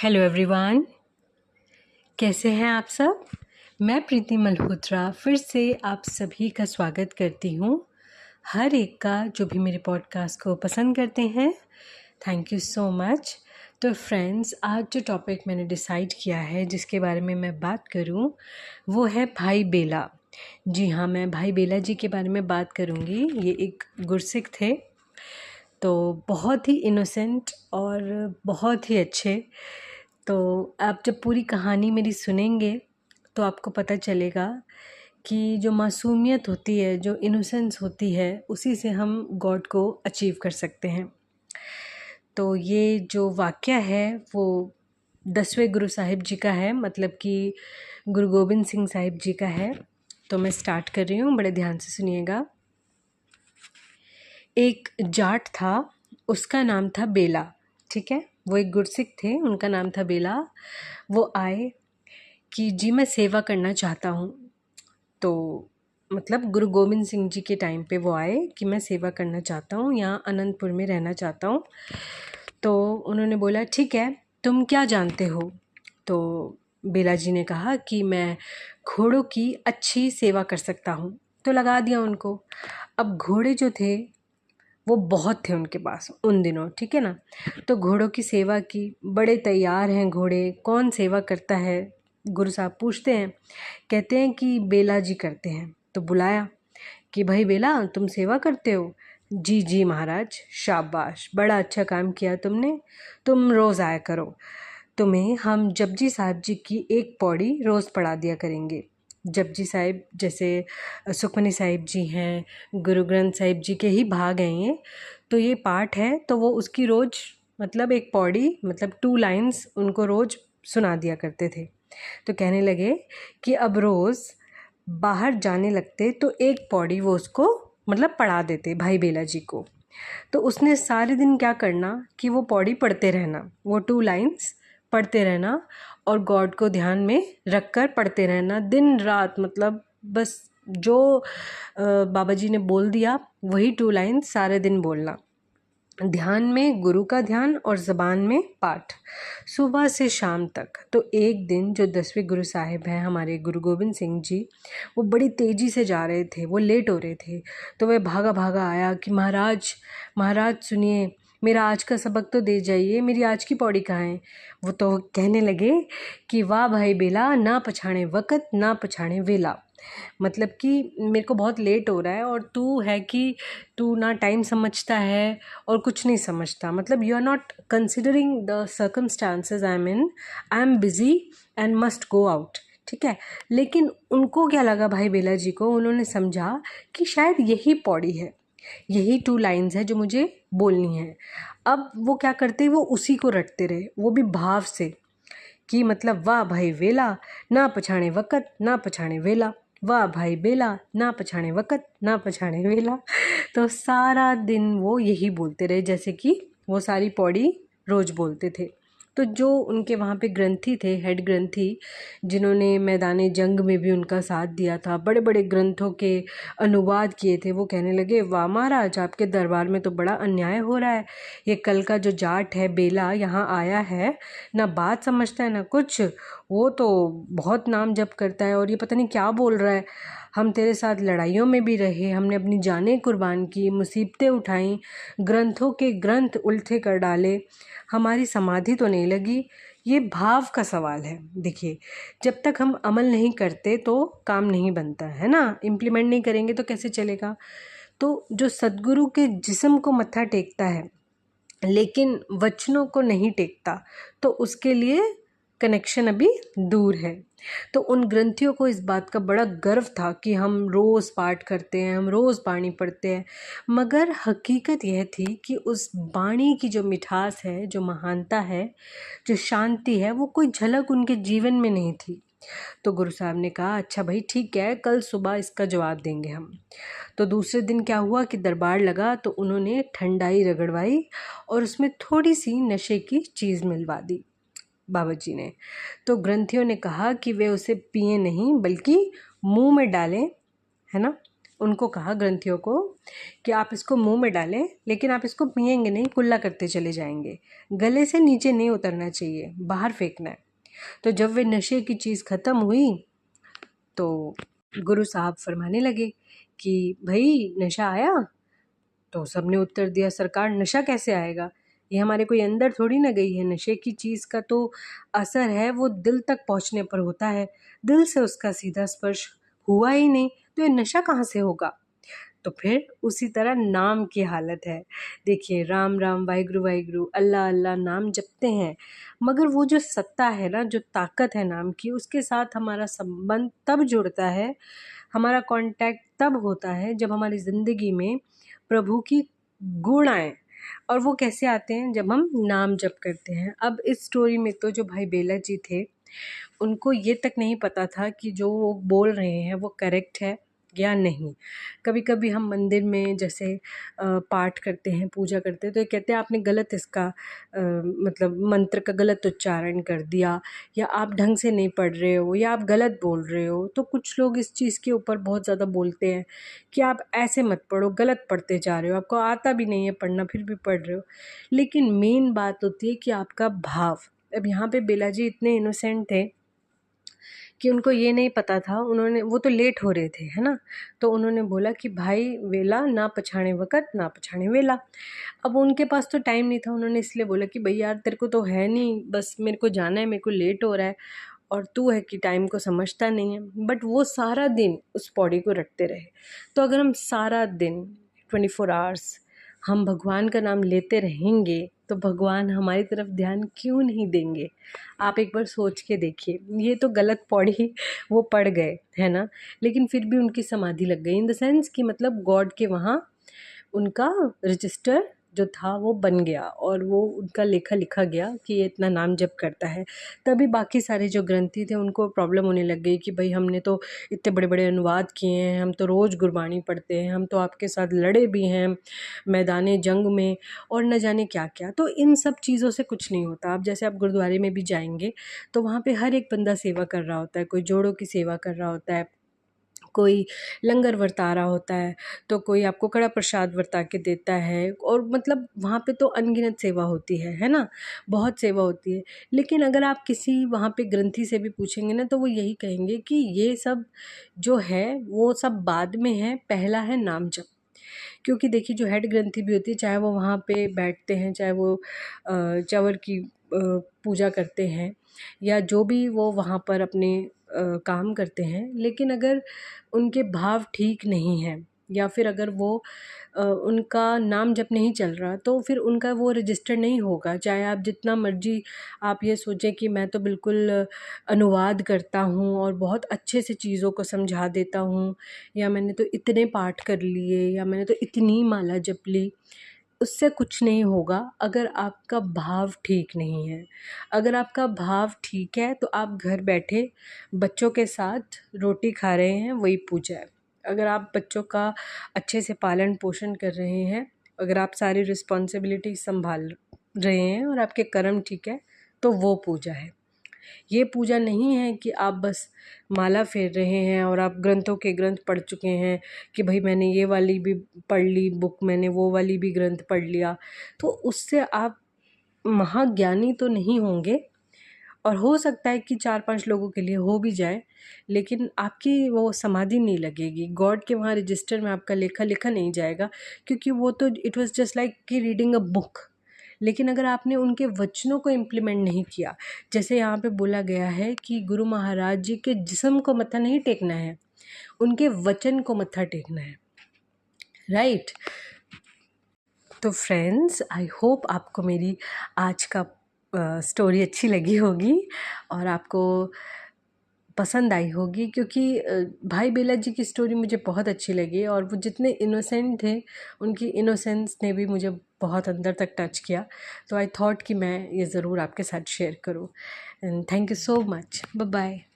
Hello everyone, कैसे हैं आप सब। मैं प्रीति मल्होत्रा फिर से आप सभी का स्वागत करती हूँ। हर एक का जो भी मेरे पॉडकास्ट को पसंद करते हैं, थैंक यू सो मच। तो फ्रेंड्स, आज जो टॉपिक मैंने डिसाइड किया है जिसके बारे में मैं बात करूँ वो है भाई बेला। जी हाँ, मैं भाई बेला जी के बारे में बात करूँगी। ये एक गुरसिख थे, तो बहुत ही इनोसेंट और बहुत ही अच्छे। तो आप जब पूरी कहानी मेरी सुनेंगे तो आपको पता चलेगा कि जो मासूमियत होती है, जो इनोसेंस होती है, उसी से हम गॉड को अचीव कर सकते हैं। तो ये जो वाक़या है वो 10वें गुरु साहिब जी का है, मतलब कि गुरु गोबिंद सिंह साहिब जी का है। तो मैं स्टार्ट कर रही हूँ, बड़े ध्यान से सुनिएगा। एक जाट था, उसका नाम था बेला। ठीक है, वो एक गुरसिख थे, उनका नाम था बेला। वो आए कि जी मैं सेवा करना चाहता हूँ। तो मतलब गुरु गोबिंद सिंह जी के टाइम पे वो आए कि मैं सेवा करना चाहता हूँ, यहाँ अनंतपुर में रहना चाहता हूँ। तो उन्होंने बोला ठीक है, तुम क्या जानते हो। तो बेला जी ने कहा कि मैं घोड़ों की अच्छी सेवा कर सकता हूँ। तो लगा दिया उनको। अब घोड़े जो थे वो बहुत थे उनके पास उन दिनों, ठीक है ना। तो घोड़ों की सेवा की, बड़े तैयार हैं घोड़े। कौन सेवा करता है, गुरु साहब पूछते हैं। कहते हैं कि बेला जी करते हैं। तो बुलाया कि भाई बेला, तुम सेवा करते हो। जी जी महाराज, शाबाश, बड़ा अच्छा काम किया तुमने, तुम रोज़ आया करो। तुम्हें हम जपजी साहिब जी की एक पौड़ी रोज़ पढ़ा दिया करेंगे। जपजी साहिब जैसे सुखमनी साहिब जी हैं, गुरु ग्रंथ साहिब जी के ही भाग हैं ये। तो ये पाठ है, तो वो उसकी रोज़ मतलब एक पौड़ी, मतलब 2 लाइन्स उनको रोज़ सुना दिया करते थे। तो कहने लगे कि अब रोज़ बाहर जाने लगते तो एक पौड़ी वो उसको मतलब पढ़ा देते भाई बेला जी को। तो उसने सारे दिन क्या करना कि वो पौड़ी पढ़ते रहना, वो 2 लाइन्स पढ़ते रहना और गॉड को ध्यान में रख कर पढ़ते रहना दिन रात। मतलब बस जो बाबा जी ने बोल दिया वही 2 लाइन्स सारे दिन बोलना। ध्यान में गुरु का ध्यान और ज़बान में पाठ, सुबह से शाम तक। तो एक दिन जो 10वें गुरु साहिब हैं हमारे गुरु गोबिंद सिंह जी, वो बड़ी तेज़ी से जा रहे थे, वो लेट हो रहे थे। तो वह भागा भागा आया कि महाराज महाराज सुनिए, मेरा आज का सबक तो दे जाइए, मेरी आज की पौड़ी कहाँ है। वो तो कहने लगे कि वाह भाई बेला, ना पछाणे वक़्त ना पछाणे वेला। मतलब कि मेरे को बहुत लेट हो रहा है और तू है कि तू ना टाइम समझता है और कुछ नहीं समझता। मतलब you are not considering the circumstances I am busy and must go out. ठीक है, लेकिन उनको क्या लगा भाई बेला जी को, उन्होंने समझा कि शायद यही पौड़ी है, यही 2 लाइन्स है जो मुझे बोलनी है। अब वो क्या करते, वो उसी को रटते रहे, वो भी भाव से कि मतलब वाह भाई वेला, ना पछाणे वक़्त ना पछाणे वेला, वाह भाई बेला, ना पछाणे वक़्त ना पछाणे वेला। तो सारा दिन वो यही बोलते रहे, जैसे कि वो सारी पौड़ी रोज़ बोलते थे। तो जो उनके वहाँ पे ग्रंथी थे, हेड ग्रंथी, जिन्होंने मैदाने जंग में भी उनका साथ दिया था, बड़े बड़े ग्रंथों के अनुवाद किए थे, वो कहने लगे वाह महाराज, आपके दरबार में तो बड़ा अन्याय हो रहा है। ये कल का जो जाट है बेला यहाँ आया है, ना बात समझता है ना कुछ, वो तो बहुत नाम जप करता है और ये पता नहीं क्या बोल रहा है। हम तेरे साथ लड़ाइयों में भी रहे, हमने अपनी जानें कुर्बान की, मुसीबतें उठाईं, ग्रंथों के ग्रंथ उल्टे कर डाले, हमारी समाधि तो नहीं लगी। ये भाव का सवाल है। देखिए, जब तक हम अमल नहीं करते तो काम नहीं बनता है ना, इम्प्लीमेंट नहीं करेंगे तो कैसे चलेगा। तो जो सद्गुरु के जिस्म को मत्था टेकता है लेकिन वचनों को नहीं टेकता, तो उसके लिए कनेक्शन अभी दूर है। तो उन ग्रंथियों को इस बात का बड़ा गर्व था कि हम रोज़ पाठ करते हैं, हम रोज़ बाणी पढ़ते हैं, मगर हकीकत यह थी कि उस बाणी की जो मिठास है, जो महानता है, जो शांति है, वो कोई झलक उनके जीवन में नहीं थी। तो गुरु साहब ने कहा अच्छा भाई ठीक है, कल सुबह इसका जवाब देंगे हम। तो दूसरे दिन क्या हुआ कि दरबार लगा तो उन्होंने ठंडाई रगड़वाई और उसमें थोड़ी सी नशे की चीज़ मिलवा दी बाबा जी ने। तो ग्रंथियों ने कहा कि वे उसे पिए नहीं बल्कि मुंह में डालें, है ना, उनको कहा, ग्रंथियों को, कि आप इसको मुंह में डालें, लेकिन आप इसको पिएंगे नहीं, कुल्ला करते चले जाएंगे, गले से नीचे नहीं उतरना चाहिए, बाहर फेंकना है। तो जब वे नशे की चीज़ ख़त्म हुई तो गुरु साहब फरमाने लगे कि भाई नशा आया? तो सबने उत्तर दिया, सरकार नशा कैसे आएगा, ये हमारे कोई अंदर थोड़ी ना गई है। नशे की चीज़ का तो असर है वो दिल तक पहुंचने पर होता है, दिल से उसका सीधा स्पर्श हुआ ही नहीं तो ये नशा कहाँ से होगा। तो फिर उसी तरह नाम की हालत है। देखिए, राम राम वाहिगुरु वाहिगुरु, अल्लाह अल्लाह नाम जपते हैं, मगर वो जो सत्ता है ना, जो ताकत है नाम की, उसके साथ हमारा संबंध तब जुड़ता है, हमारा कांटेक्ट तब होता है जब हमारी ज़िंदगी में प्रभु की गुण आए। और वो कैसे आते हैं? जब हम नाम जप करते हैं। अब इस स्टोरी में तो जो भाई बेला जी थे, उनको ये तक नहीं पता था कि जो वो बोल रहे हैं वो करेक्ट है या नहीं। कभी कभी हम मंदिर में जैसे पाठ करते हैं, पूजा करते हैं, तो ये कहते हैं आपने गलत इसका मतलब मंत्र का गलत उच्चारण कर दिया, या आप ढंग से नहीं पढ़ रहे हो, या आप गलत बोल रहे हो। तो कुछ लोग इस चीज़ के ऊपर बहुत ज़्यादा बोलते हैं कि आप ऐसे मत पढ़ो, गलत पढ़ते जा रहे हो, आपको आता भी नहीं है पढ़ना फिर भी पढ़ रहे हो। लेकिन मेन बात होती है कि आपका भाव। अब यहाँ पे बेला जी इतने इनोसेंट थे कि उनको ये नहीं पता था, उन्होंने, वो तो लेट हो रहे थे, है ना, तो उन्होंने बोला कि भाई वेला ना पछाणे वक़्त ना पछाणे वेला। अब उनके पास तो टाइम नहीं था, उन्होंने इसलिए बोला कि भाई यार तेरे को तो है नहीं, बस मेरे को जाना है, मेरे को लेट हो रहा है, और तू है कि टाइम को समझता नहीं है। बट वो सारा दिन उस पौड़ी को रटते रहे। तो अगर हम सारा दिन 24 आवर्स हम भगवान का नाम लेते रहेंगे तो भगवान हमारी तरफ ध्यान क्यों नहीं देंगे? आप एक बार सोच के देखिए। ये तो गलत पौड़ी वो पढ़ गए, है ना, लेकिन फिर भी उनकी समाधि लग गई, इन द सेंस कि मतलब गॉड के वहाँ उनका रजिस्टर जो था वो बन गया, और वो उनका लेखा लिखा गया कि ये इतना नाम जप करता है। तभी बाकी सारे जो ग्रंथी थे उनको प्रॉब्लम होने लग गई कि भाई हमने तो इतने बड़े बड़े अनुवाद किए हैं, हम तो रोज़ गुरबाणी पढ़ते हैं, हम तो आपके साथ लड़े भी हैं मैदान जंग में, और न जाने क्या क्या। तो इन सब चीज़ों से कुछ नहीं होता। अब जैसे आप गुरुद्वारे में भी जाएंगे तो वहाँ पे हर एक बंदा सेवा कर रहा होता है, कोई जोड़ों की सेवा कर रहा होता है, कोई लंगर वर्ता रहा होता है, तो कोई आपको कड़ा प्रसाद वर्ता के देता है, और मतलब वहाँ पे तो अनगिनत सेवा होती है ना, बहुत सेवा होती है। लेकिन अगर आप किसी वहाँ पे ग्रंथी से भी पूछेंगे ना तो वो यही कहेंगे कि ये सब जो है वो सब बाद में है, पहला है नाम जप। क्योंकि देखिए, जो हेड ग्रंथी भी होती है, चाहे वो वहाँ पे बैठते हैं, चाहे वो चंवर की पूजा करते हैं, या जो भी वो वहाँ पर अपने काम करते हैं, लेकिन अगर उनके भाव ठीक नहीं हैं, या फिर अगर वो उनका नाम जप नहीं चल रहा, तो फिर उनका वो रजिस्टर नहीं होगा। चाहे आप जितना मर्जी आप ये सोचें कि मैं तो बिल्कुल अनुवाद करता हूँ और बहुत अच्छे से चीज़ों को समझा देता हूँ, या मैंने तो इतने पाठ कर लिए, या मैंने तो इतनी माला जप ली, उससे कुछ नहीं होगा अगर आपका भाव ठीक नहीं है। अगर आपका भाव ठीक है तो आप घर बैठे बच्चों के साथ रोटी खा रहे हैं, वही पूजा है। अगर आप बच्चों का अच्छे से पालन पोषण कर रहे हैं, अगर आप सारी रिस्पॉन्सिबिलिटी संभाल रहे हैं और आपके कर्म ठीक है, तो वो पूजा है। ये पूजा नहीं है कि आप बस माला फेर रहे हैं और आप ग्रंथों के ग्रंथ पढ़ चुके हैं कि भाई मैंने ये वाली भी पढ़ ली बुक, मैंने वो वाली भी ग्रंथ पढ़ लिया, तो उससे आप महाज्ञानी तो नहीं होंगे। और हो सकता है कि 4-5 लोगों के लिए हो भी जाए, लेकिन आपकी वो समाधि नहीं लगेगी, गॉड के वहाँ रजिस्टर में आपका लेखा लिखा नहीं जाएगा, क्योंकि वो तो इट वाज जस्ट लाइक कि रीडिंग अ बुक। लेकिन अगर आपने उनके वचनों को इम्प्लीमेंट नहीं किया, जैसे यहाँ पे बोला गया है कि गुरु महाराज जी के जिस्म को मत्था नहीं टेकना है, उनके वचन को मत्था टेकना है, राइट। तो फ्रेंड्स, आई होप आपको मेरी आज का स्टोरी अच्छी लगी होगी और आपको पसंद आई होगी, क्योंकि भाई बेला जी की स्टोरी मुझे बहुत अच्छी लगी, और वो जितने इनोसेंट थे उनकी इनोसेंस ने भी मुझे बहुत अंदर तक टच किया। तो आई थॉट कि मैं ये ज़रूर आपके साथ शेयर करूँ। And thank you so much. Bye bye.